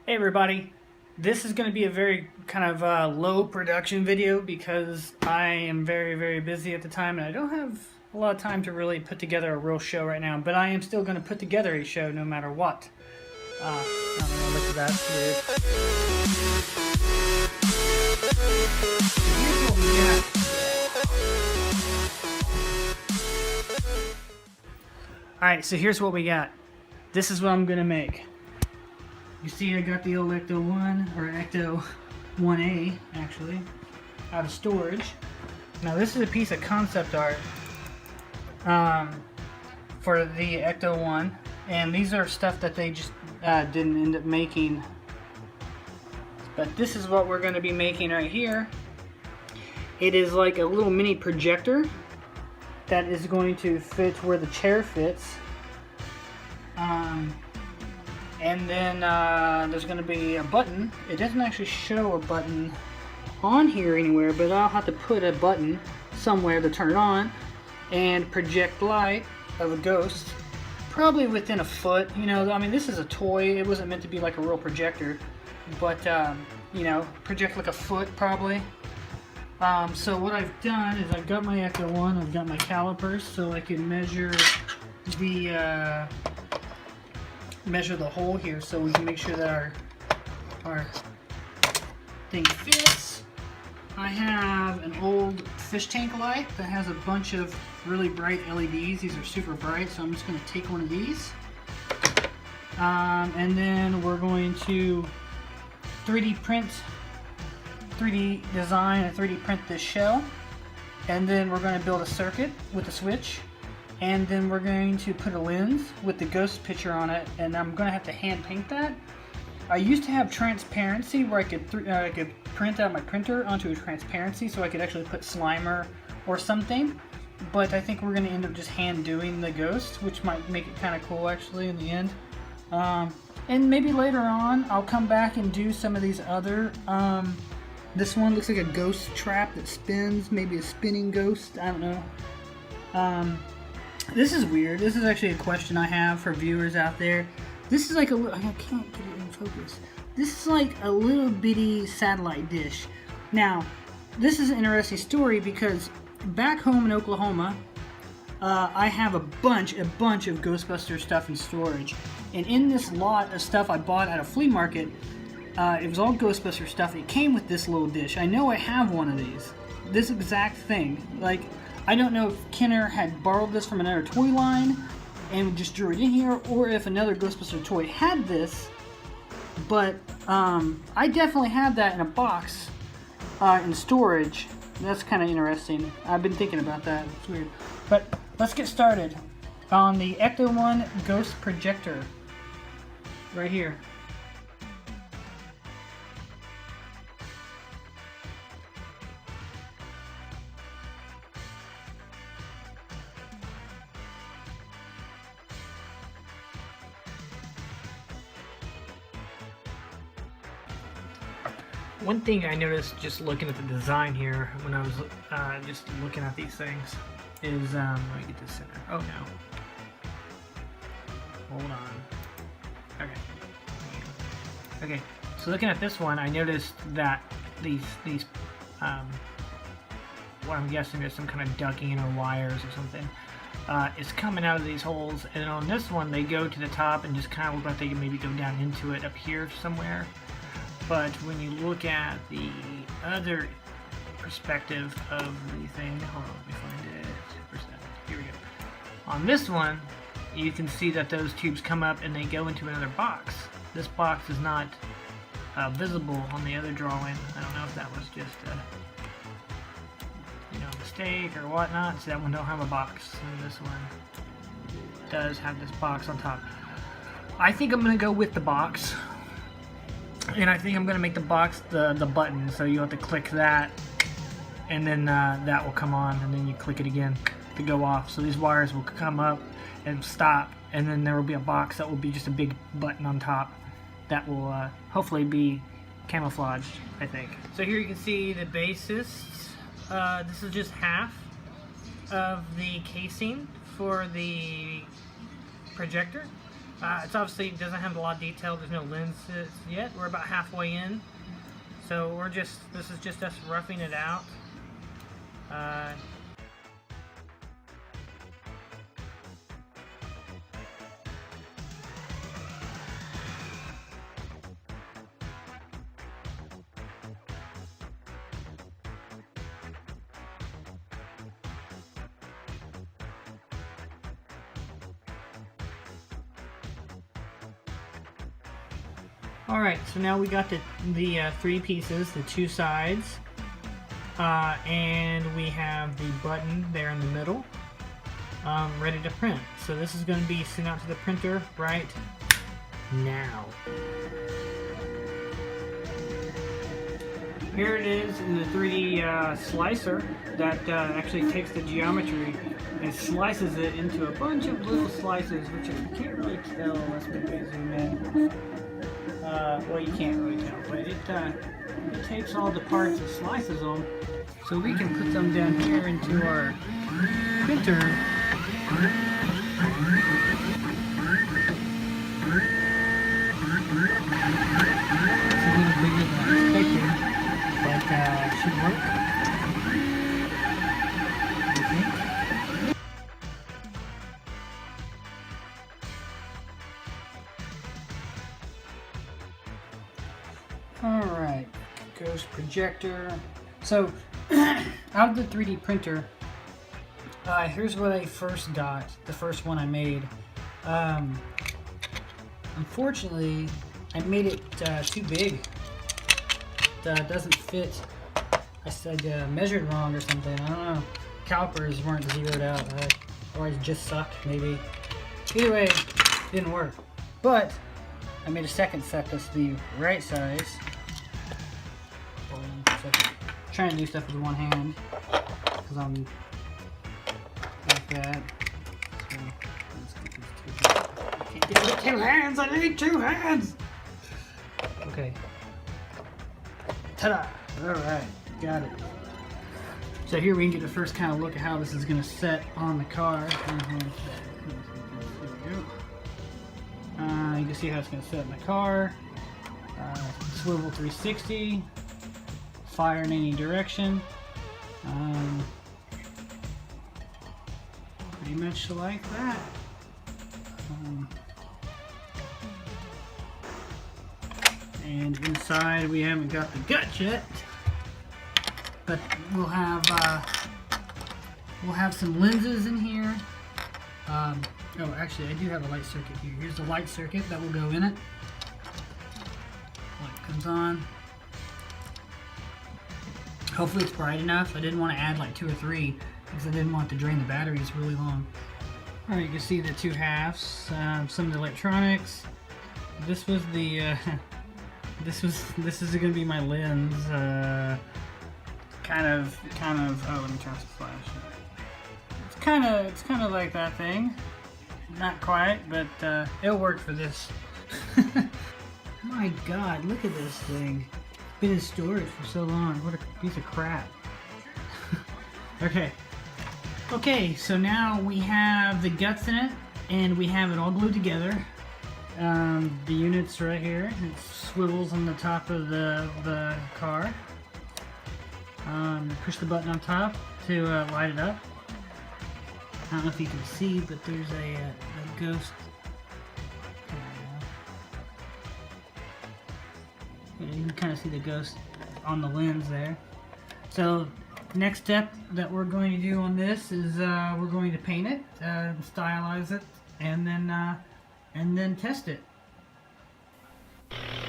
Hey everybody, this is going to be a very kind of low production video because I am very busy at the time and I don't have a lot of time to really put together a real show right now, but I am still going to put together a show no matter what. I don't know, look at that. Weird. Here's what we got. Alright, so here's what we got. This is what I'm going to make. You see I got the old Ecto1, or Ecto1A actually, out of storage. Now this is a piece of concept art for the Ecto1, and these are stuff that they just didn't end up making. But this is what we're going to be making right here. It is like a little mini projector that is going to fit where the chair fits. And then there's going to be a button. It doesn't actually show a button on here anywhere, but I'll have to put a button somewhere to turn it on and project light of a ghost, probably within a foot. You know, I mean, this is a toy. It wasn't meant to be like a real projector, but you know, project like a foot probably. So what I've done is I've got my Ecto1, I've got my calipers so I can measure the hole here so we can make sure that our thing fits. I have an old fish tank light that has a bunch of really bright LEDs. These are super bright, so I'm just going to take one of these. And then we're going to 3D design and 3D print this shell. And then we're going to build a circuit with a switch. And then we're going to put a lens with the ghost picture on it, and I'm going to have to hand paint that. I used to have transparency where I could print out my printer onto a transparency so I could actually put Slimer or something, but I think we're going to end up just hand doing the ghost, which might make it kind of cool actually in the end. And maybe later on I'll come back and do some of these other, this one looks like a ghost trap that spins, maybe a spinning ghost, I don't know. This is weird. This is actually a question I have for viewers out there. This is like I can't get it in focus. This is like a little bitty satellite dish. Now, this is an interesting story because back home in Oklahoma, I have a bunch of Ghostbuster stuff in storage. And in this lot of stuff I bought at a flea market, it was all Ghostbuster stuff. It came with this little dish. I know I have one of these. This exact thing. Like, I don't know if Kenner had borrowed this from another toy line and just drew it in here, or if another Ghostbuster toy had this, but I definitely have that in a box in storage. That's kind of interesting. I've been thinking about that. It's weird. But let's get started on the Ecto1 Ghost Projector right here. One thing I noticed just looking at the design here when I was just looking at these things is, let me get this center. Oh no. Hold on. Okay, so looking at this one, I noticed that these what I'm guessing is some kind of ducking or wires or something, is coming out of these holes, and on this one they go to the top and just kind of look like they can maybe go down into it up here somewhere. But when you look at the other perspective of the thing, hold on, let me find it. Where's that? Here we go. On this one, you can see that those tubes come up and they go into another box. This box is not visible on the other drawing. I don't know if that was just a mistake or whatnot. So that one don't have a box, and this one does have this box on top. I think I'm gonna go with the box. And I think I'm going to make the box the button, so you have to click that, and then that will come on, and then you click it again to go off. So these wires will come up and stop, and then there will be a box that will be just a big button on top that will hopefully be camouflaged, I think. So here you can see the basis. This is just half of the casing for the projector. It's obviously doesn't have a lot of detail. There's no lenses yet. We're about halfway in, so this is just us roughing it out. Alright, so now we got the three pieces, the two sides, and we have the button there in the middle, ready to print. So this is going to be sent out to the printer right now. Here it is in the 3D slicer that actually takes the geometry and slices it into a bunch of little slices, which you can't really tell unless we zoom in. Well, you can't really tell, but it takes all the parts and slices them, so we can put them down here into our printer. It's a little bigger than I expected, but it should work. Alright, ghost projector. So, out of the 3D printer, here's what I first got, the first one I made. Unfortunately, I made it too big. It doesn't fit. I said measured wrong or something, I don't know. Calipers weren't zeroed out, or it just sucked, maybe. Either way, it didn't work. But I made a second set that's the right size. So trying to do stuff with one hand because I'm like that. So let's get these two. I can't do it with two hands. I need two hands. Okay. Ta-da! All right, got it. So here we can get the first kind of look at how this is going to set on the car. You can see how it's going to sit in the car. Swivel 360. Fire in any direction. Pretty much like that. And inside we haven't got the gut yet, but we'll have some lenses in here. Oh, actually, I do have a light circuit here. Here's the light circuit that will go in it. Light comes on. Hopefully it's bright enough. I didn't want to add like 2 or 3 because I didn't want to drain the batteries really long. Alright, you can see the two halves, some of the electronics. This was the, this is going to be my lens, kind of, oh, let me turn this flash. It's kind of like that thing. Not quite, but it'll work for this. My God, look at this thing. It's been in storage for so long. What a piece of crap. Okay, so now we have the guts in it, and we have it all glued together. The unit's right here. It swivels on the top of the car. Push the button on top to light it up. I don't know if you can see, but there's a ghost. You can kind of see the ghost on the lens there. So, next step that we're going to do on this is we're going to paint it, stylize it, and then test it.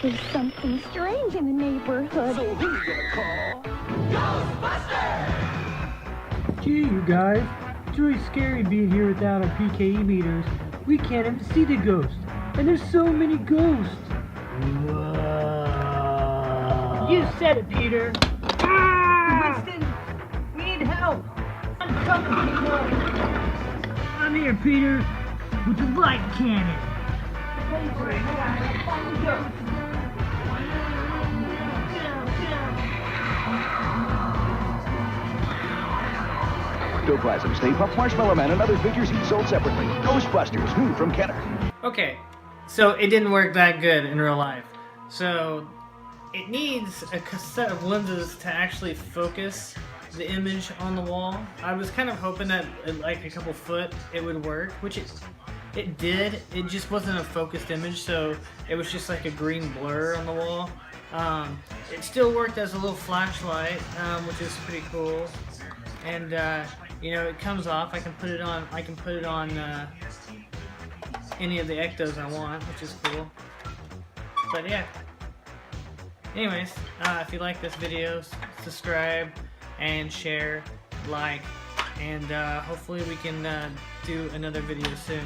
There's something strange in the neighborhood. So who you gonna call? Ghostbusters! Gee, you guys, it's really scary being here without our PKE meters. We can't even see the ghost, and there's so many ghosts. You said it, Peter. Winston, we need help. I'm coming, Peter. I'm here, Peter, with the light cannon. Ectoplasm, Stay Puft, Marshmallow Man, and other figures each sold separately. Ghostbusters, new from Kenner. Okay, So it didn't work that good in real life. So it needs a set of lenses to actually focus the image on the wall. I was kind of hoping that at like a couple foot it would work, which it did. It just wasn't a focused image, so it was just like a green blur on the wall. It still worked as a little flashlight, which is pretty cool. And you know, it comes off. I can put it on. Any of the Ectos I want, which is cool. But yeah. Anyways, if you like this video, subscribe and share, like, and hopefully we can do another video soon.